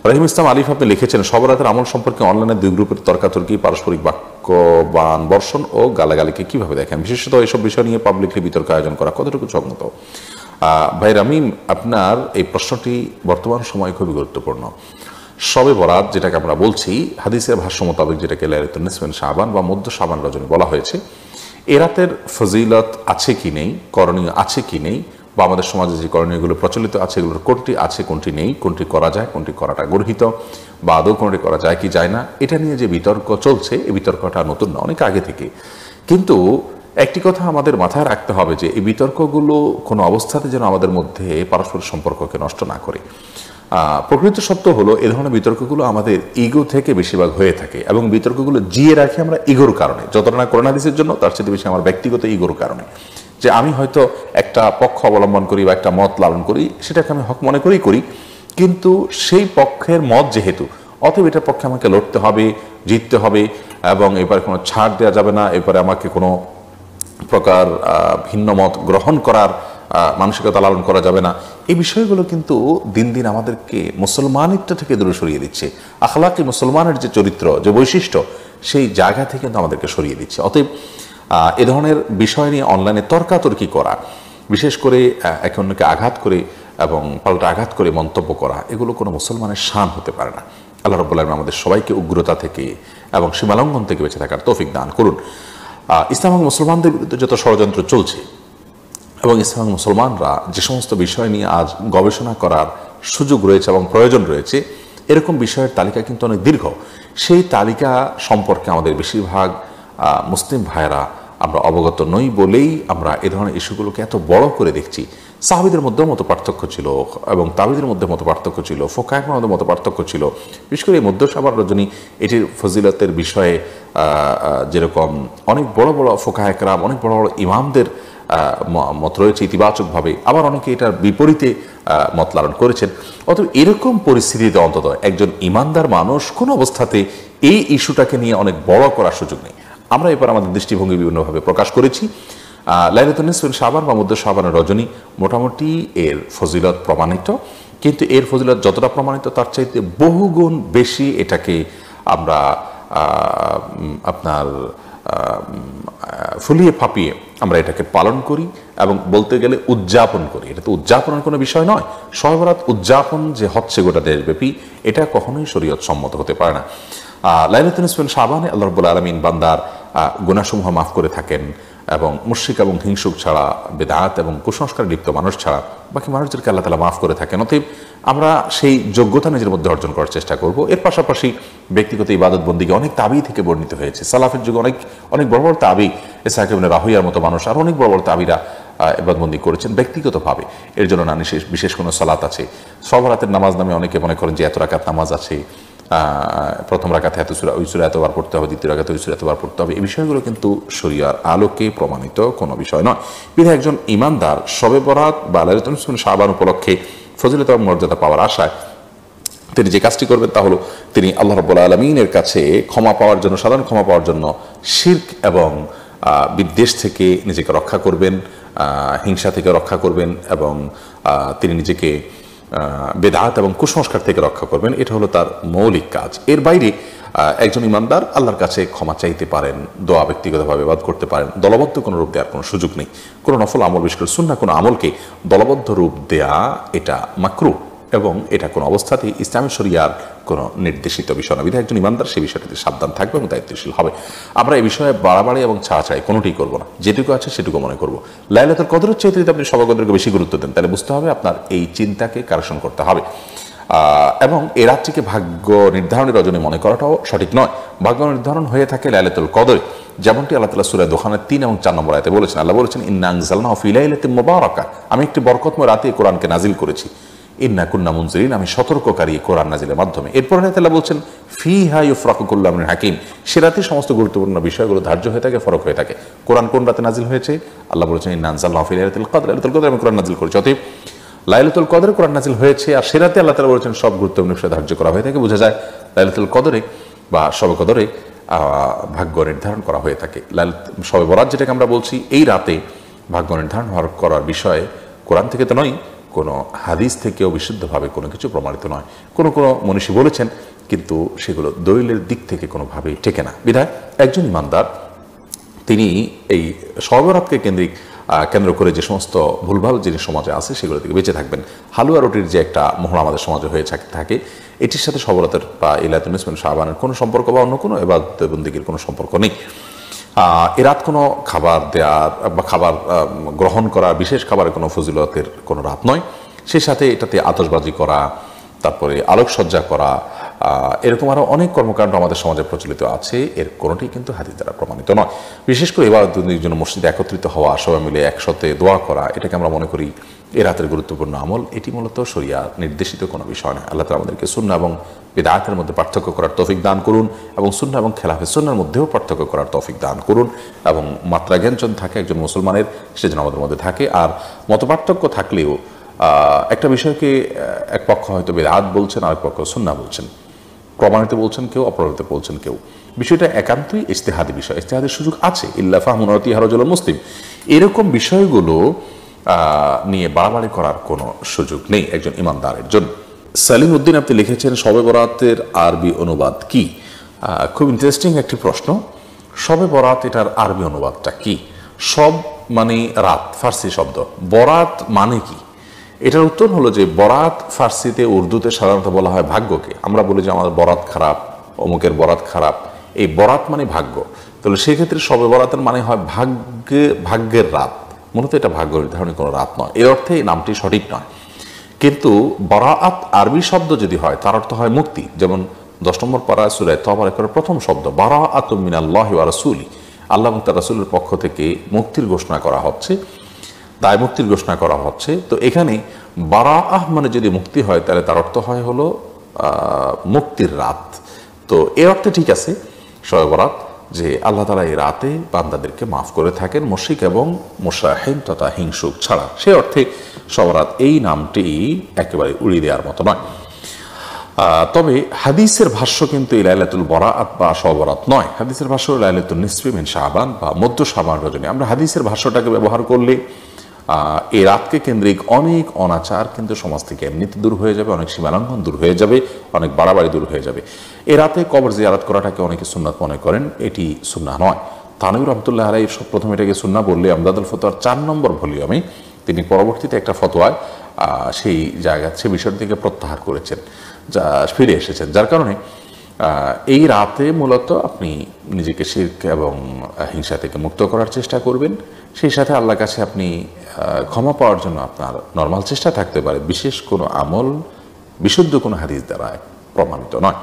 রহিম ইসলাম আলিফ আপনি লিখেছেন, সবে রাতের আমল সম্পর্কে অনলাইনে দুই গ্রুপের তর্কাতর্কি, পারস্পরিক বাক্যবান বর্ষণ ও গালাগালিকে কিভাবে দেখেন? বিশেষত এইসব বিষয় নিয়ে পাবলিকলি বিতর্ক আয়োজন করা কতটুকু সম্মত? ভাই রামিম, আপনার এই প্রশ্নটি বর্তমান সময়ে খুবই গুরুত্বপূর্ণ। শবে বরাত যেটাকে আমরা বলছি, হাদিসের ভাষ্য মোতাবেক যেটাকে লাইলাতুন নিসফ মিন শাবান বা মধ্য শাবান রজনী বলা হয়েছে, এ রাতের ফজিলত আছে কি নেই, করণীয় আছে কি নেই, বা আমাদের সমাজে যে করণীয়গুলো প্রচলিত আছে এগুলোর কোনটি আছে কোনটি নেই, কোনটি করা যায় কোনটি করাটা গর্হিত, বা আদৌ কোনটি করা যায় কি যায় না, এটা নিয়ে যে বিতর্ক চলছে, এই বিতর্কটা নতুন না, অনেক আগে থেকে। কিন্তু একটি কথা আমাদের মাথায় রাখতে হবে যে এই বিতর্কগুলো কোনো অবস্থাতে যেন আমাদের মধ্যে পারস্পরিক সম্পর্ককে নষ্ট না করে। প্রকৃত সত্য হলো এ ধরনের বিতর্কগুলো আমাদের ইগো থেকে বেশিরভাগ হয়ে থাকে, এবং বিতর্কগুলো জিয়ে রাখি আমরা ইগোর কারণে, যতটা না করোনা হাদিসের জন্য তার চেয়ে বেশি আমার ব্যক্তিগত ইগোর কারণে। যে আমি হয়তো একটা পক্ষ অবলম্বন করি বা একটা মত লালন করি, সেটাকে আমি হক মনে করি, কিন্তু সেই পক্ষের মত যেহেতু, অতএব এটার পক্ষে আমাকে লড়তে হবে, জিততে হবে, এবং এবারে কোনো ছাড় দেওয়া যাবে না, এবারে আমাকে কোনো প্রকার ভিন্ন মত গ্রহণ করার মানসিকতা লালন করা যাবে না। এই বিষয়গুলো কিন্তু দিন দিন আমাদেরকে মুসলমানিত্ব থেকে দূরে সরিয়ে দিচ্ছে। আখলাকি মুসলমানের যে চরিত্র, যে বৈশিষ্ট্য, সেই জায়গা থেকে কিন্তু আমাদেরকে সরিয়ে দিচ্ছে। অতএব এ ধরনের বিষয় নিয়ে অনলাইনে তর্কাতর্কি করা, বিশেষ করে একে অন্যকে আঘাত করে এবং পাল্টা আঘাত করে মন্তব্য করা, এগুলো কোনো মুসলমানের শান হতে পারে না। আল্লাহ রাব্বুল আলামিন আমাদের সবাইকে উগ্রতা থেকে এবং সীমালঙ্ঘন থেকে বেঁচে থাকার তৌফিক দান করুন। ইসলাম এবং মুসলমানদের বিরুদ্ধে যত ষড়যন্ত্র চলছে, এবং ইসলাম এবং মুসলমানরা যে সমস্ত বিষয় নিয়ে আজ গবেষণা করার সুযোগ রয়েছে এবং প্রয়োজন রয়েছে, এরকম বিষয়ের তালিকা কিন্তু অনেক দীর্ঘ। সেই তালিকা সম্পর্কে আমাদের বেশিরভাগ মুসলিম ভাইয়েরা আমরা অবগত নই বলেই আমরা এ ধরনের ইস্যুগুলোকে এত বড় করে দেখছি। সাহাবীদের মধ্যেও মতো পার্থক্য ছিল, এবং তাবিদের মধ্যে মতো পার্থক্য ছিল, ফোকাহের মধ্যে মতো পার্থক্য ছিল। বিশেষ করে এই মধ্য শাবান রজনী, এটির ফজিলতের বিষয়ে যেরকম অনেক বড় বড় ফোকাহে কেরাম, অনেক বড় বড় ইমামদের মত রয়েছে ইতিবাচকভাবে, আবার অনেকে এটার বিপরীতে মত লালন করেছেন। অতএব এরকম পরিস্থিতিতে অন্তত একজন ইমানদার মানুষ কোন অবস্থাতে এই ইস্যুটাকে নিয়ে অনেক বড় করার সুযোগ নেই। আমরা এবার আমাদের দৃষ্টিভঙ্গি বিভিন্নভাবে প্রকাশ করেছি। লাইলাতুন নিসফ মিন শাবান বা মধ্য শাবানের রজনী মোটামুটি এর ফজিলত প্রমাণিত, কিন্তু এর ফজিলত যতটা প্রমাণিত তার চাইতে বহুগুণ বেশি এটাকে আমরা আপনার ফুলিয়ে ফাঁপিয়ে আমরা এটাকে পালন করি, এবং বলতে গেলে উদযাপন করি। এটা তো উদযাপনের কোনো বিষয় নয়। শবে বরাত উদযাপন যে হচ্ছে গোটা দেশব্যাপী, এটা কখনোই শরীয়ত সম্মত হতে পারে না। লাইলাতুন নিসফ মিন শাবানে আল্লাহ রাব্বুল আলামিন বান্দার গুনাহসমূহ মাফ করে থাকেন, এবং মুশরিক এবং হিংসুক ছাড়া, বেদাত এবং কুসংস্কারে লিপ্ত মানুষ ছাড়া বাকি মানুষদেরকে আল্লাহ তাআলা মাফ করে থাকেন। অতএব আমরা সেই যোগ্যতা নিজের মধ্যে অর্জন করার চেষ্টা করব। এর পাশাপাশি ব্যক্তিগত ইবাদত বন্দিকে অনেক তাবি থেকে বর্ণিত হয়েছে। সালাফের যুগে অনেক বড় বড় তাবি, ইসহাক ইবনে রাহুয়ার মতো মানুষ আর অনেক বড় বড় তাবিরা ইবাদতবন্দি করেছেন ব্যক্তিগতভাবে। এর জন্য না বিশেষ কোনো সালাত আছে। শবে রাতের নামাজ নামে অনেকে মনে করেন যে এত রাকাত নামাজ আছে, প্রথম রাকাতে এত সূরা, ওই সূরা এতবার পড়তে হবে, দ্বিতীয় রাকাতে ওই সূরা এতবার পড়তে হবে। এই বিষয়গুলো কিন্তু শরিয়ার আলোকে প্রমাণিত কোনো বিষয় নয়। বিধায় একজন ঈমানদার শবে বরাত বা লাইলাতুন নিসফ মিন শাবান উপলক্ষে ফজিলত এবং মর্যাদা পাওয়ার আশায় তিনি যে কাজটি করবেন তা হলো তিনি আল্লাহ রাব্বুল আলামিনের কাছে ক্ষমা পাওয়ার জন্য, সাধারণ ক্ষমা পাওয়ার জন্য শিরক এবং বিদ্বেষ থেকে নিজেকে রক্ষা করবেন, হিংসা থেকে রক্ষা করবেন, এবং তিনি নিজেকে বেদাত এবং কুসংস্কার থেকে রক্ষা করবেন। এটা হলো তার মৌলিক কাজ। এর বাইরে একজন ইমানদার আল্লাহর কাছে ক্ষমা চাইতে পারেন, দোয়া ব্যক্তিগতভাবে বাদ করতে পারেন। দলবদ্ধ কোনো রূপ দেওয়ার কোনো সুযোগ নেই। কোনো নফল আমল, বিশেষ করে সুন্নাহ কোনো আমলকে দলবদ্ধ রূপ দেয়া এটা মাকরুহ, এবং এটা কোনো অবস্থাতেই ইসলামী শরিয়ার কোনো নির্দেশিত বিষয় না। বিধায় একজন ইমানদার সেই বিষয়টিতে সাবধান থাকবে এবং দায়িত্বশীল হবে। আমরা এই বিষয়ে বাড়াবাড়ি এবং ছাড়াছাড়ি কোনোটিই করবো না। যেটুকু আছে সেটুকু মনে করবো। লাইলাতুল কদরের চাইতে যদি আপনি শবে কদরকে বেশি গুরুত্ব দেন, তাহলে বুঝতে হবে আপনার এই চিন্তাকে কারেকশন করতে হবে। এবং এই রাতটিকে ভাগ্য নির্ধারণের রজনী মনে করাটাও সঠিক নয়। ভাগ্য নির্ধারণ হয়ে থাকে লাইলাতুল কদরে, যেমনটি আল্লাহ তাআলা সূরা দোখানের 3 এবং 4 নম্বর আয়াতে বলেছেন। আল্লাহ বলেছেন, ইন্না আনজালনাহু ফি লাইলাতিন মুবারাকা, আমি একটি বরকতময় রাতে কোরআনকে নাজিল করেছি। ইন্না কুন্না মুনজিরিন, আমি সতর্ককারী কোরআন নাজিলের মাধ্যমে। এরপর আল্লাহ বলছেন, ফিহা ইউফরাকু কুল্লু আমরিন হাকিম, সে রাতে সমস্ত গুরুত্বপূর্ণ বিষয়গুলো ধার্য হয়ে থাকে, ফরক হয়ে থাকে। কোরআন কোন রাতে নাজিল হয়েছে? আল্লাহ বলেছেন, ইন্না আনজালনাহু ফি লাইলাতিল কদর, লাইলাতুল কদরে আমি কোরআন নাজিল করেছি। অতএব লাইলাতুল কদরে কোরআন নাজিল হয়েছে, আর সে রাতে আল্লাহ তাআলা বলেছেন সব গুরুত্বপূর্ণ বিষয় ধার্য করা হয়ে থাকে। বোঝা যায় লাইলাতুল কদরে বা শবে কদরে ভাগ্য নির্ধারণ করা হয়ে থাকে। শবে বরাত যেটাকে আমরা বলছি, এই রাতে ভাগ্য নির্ধারণ করার বিষয়ে কোরআন থেকে তো নয়, কোনো হাদিস থেকেও বিশুদ্ধভাবে কোনো কিছু প্রমাণিত নয়। কোনো কোনো মনীষী বলেছেন, কিন্তু সেগুলো দলিলের দিক থেকে কোনোভাবেই টেকে না। বিধায় একজন ইমানদার তিনি এই শবে বরাতকে কেন্দ্র করে যে সমস্ত ভুলভাল জিনিস সমাজে আছে সেগুলো থেকে বেঁচে থাকবেন। হালুয়া রুটির যে একটা মহড়া আমাদের সমাজে হয়ে থাকে, এটির সাথে শবে বরাতের বা লাইলাতুল নিসফ মিন শাবানের কোনো সম্পর্ক বা অন্য কোনো ইবাদত বন্দেগীর কোনো সম্পর্ক নেই। এ রাত কোনো খাবার দেওয়ার বা খাবার গ্রহণ করা, বিশেষ খাবারের কোনো ফজিলতের কোনো রাত নয়। সেই সাথে এটাতে আতশবাজি করা, তারপরে আলোকসজ্জা করা, এরকম আরও অনেক কর্মকাণ্ড আমাদের সমাজে প্রচলিত আছে। এর কোনোটি কিন্তু হাদিস দ্বারা প্রমাণিত নয়। বিশেষ করে ইবাদতের জন্য মসজিদে একত্রিত হওয়া, সবাই মিলে একসাথে দোয়া করা, এটাকে আমরা মনে করি এ রাতের গুরুত্বপূর্ণ আমল। এটি মূলত শরিয়া নির্দেশিত কোনো বিষয় নয়। আল্লাহ তাআলা আমাদেরকে সুন্নাহ এবং বিদআতের মধ্যে পার্থক্য করার তৌফিক দান করুন, এবং সুন্নাহ এবং খেলাফে সুন্নাহর মধ্যেও পার্থক্য করার তৌফিক দান করুন, এবং মাত্রা জ্ঞান যদি থাকে একজন মুসলমানের, সেজন্য আমাদের মধ্যে থাকে। আর মতপার্থক্য থাকলেও একটা বিষয়কে এক পক্ষ হয়তো বিদআত বলছেন, আরেক পক্ষ সুন্নাহ বলছেন, প্রমাণিত বলছেন কেউ, অপ্রমাণিত বলছেন কেউ। বিষয়টা একান্তই ইজতিহাদি বিষয়, ইজতিহাদের সুযোগ আছে। ইল্লা ফাহমুন ওয়াতিহা রাজুলুন মুসলিম, এরকম বিষয়গুলো নিয়ে বাড়াবাড়ি করার কোনো সুযোগ নেই একজন ইমানদারের জন্য। সালিম উদ্দিন আপনি লিখেছেন, শবে বরাতের আরবি অনুবাদ কি? খুব ইন্টারেস্টিং একটি প্রশ্ন। শবে বরাত, এটার আরবি অনুবাদটা কি? সব মানে রাত, ফার্সি শব্দ। বরাত মানে কি? এটার উত্তর হলো যে বরাত ফার্সিতে, উর্দুতে সাধারণত বলা হয় ভাগ্যকে। আমরা বলি যে আমাদের বরাত খারাপ, অমুকের বরাত খারাপ। এই বরাত মানে ভাগ্য। তাহলে সেক্ষেত্রে শবে বরাতের মানে হয় ভাগ্যের রাত। মূলত এটা ভাগ্য নির্ধারণের কোনো রাত নয়, এর অর্থে এই নামটি সঠিক নয়। কিন্তু আরবি শব্দ যদি হয়, তার অর্থ হয় মুক্তি। যেমন 10 নম্বর পারা সূরা তাওবার প্রথম শব্দ বারাআতুম মিনাল্লাহি ওয়া রাসূলি, আল্লাহ এবং তার রাসূলের পক্ষ থেকে মুক্তির ঘোষণা করা হচ্ছে, দায় মুক্তির ঘোষণা করা হচ্ছে। তো এখানে বারাআহ মানে যদি মুক্তি হয়, তাহলে তার অর্থ হয় হলো মুক্তির রাত। তো এর অর্থে ঠিক আছে শবে বরাত, যে আল্লাহ তাআলা এই রাতে বান্দাদেরকে মাফ করে থাকেন মুশরিক এবং মুশাহিন তথা হিংসুক ছাড়া। সে অর্থে শবে বরাত এই নামটি একেবারে উড়িয়ে দেওয়ার মতো নয়। তবে হাদিসের ভাষ্য কিন্তু এই লাইলাতুল বরাআত বা শবে বরাত নয়। হাদিসের ভাষ্য লাইলাতুন নিসফি মিন শাবান বা মধ্য শাবান রজনী। আমরা হাদিসের ভাষ্যটাকে ব্যবহার করলে এই রাতকে কেন্দ্রিক অনেক অনাচার কিন্তু সমাজ থেকে এমনিতে দূর হয়ে যাবে, অনেক সীমালঙ্ঘন দূর হয়ে যাবে, অনেক বাড়াবাড়ি দূর হয়ে যাবে। এ রাতে কবর জিয়ারত করাটাকে অনেকে সুন্নাত মনে করেন, এটি সুন্নাহ নয়। থানভী রহমতুল্লাহ আলাইহি প্রথমে এটাকে সুন্নাহ বললে আমদাদুল ফতোয়ার 4 নম্বর ভলিউমে তিনি পরবর্তীতে একটা ফতোয়ায় সেই বিষয় থেকে প্রত্যাহার করেছেন, যা ফিরে এসেছেন। যার কারণে এই রাতে মূলত আপনি নিজেকে শিরক এবং হিংসা থেকে মুক্ত করার চেষ্টা করবেন। সেই সাথে আল্লাহর কাছে আপনি ক্ষমা পাওয়ার জন্য আপনার নরমাল চেষ্টা থাকতে পারে। বিশেষ কোনো আমল বিশুদ্ধ কোনো হাদিস দ্বারা প্রমাণিত নয়।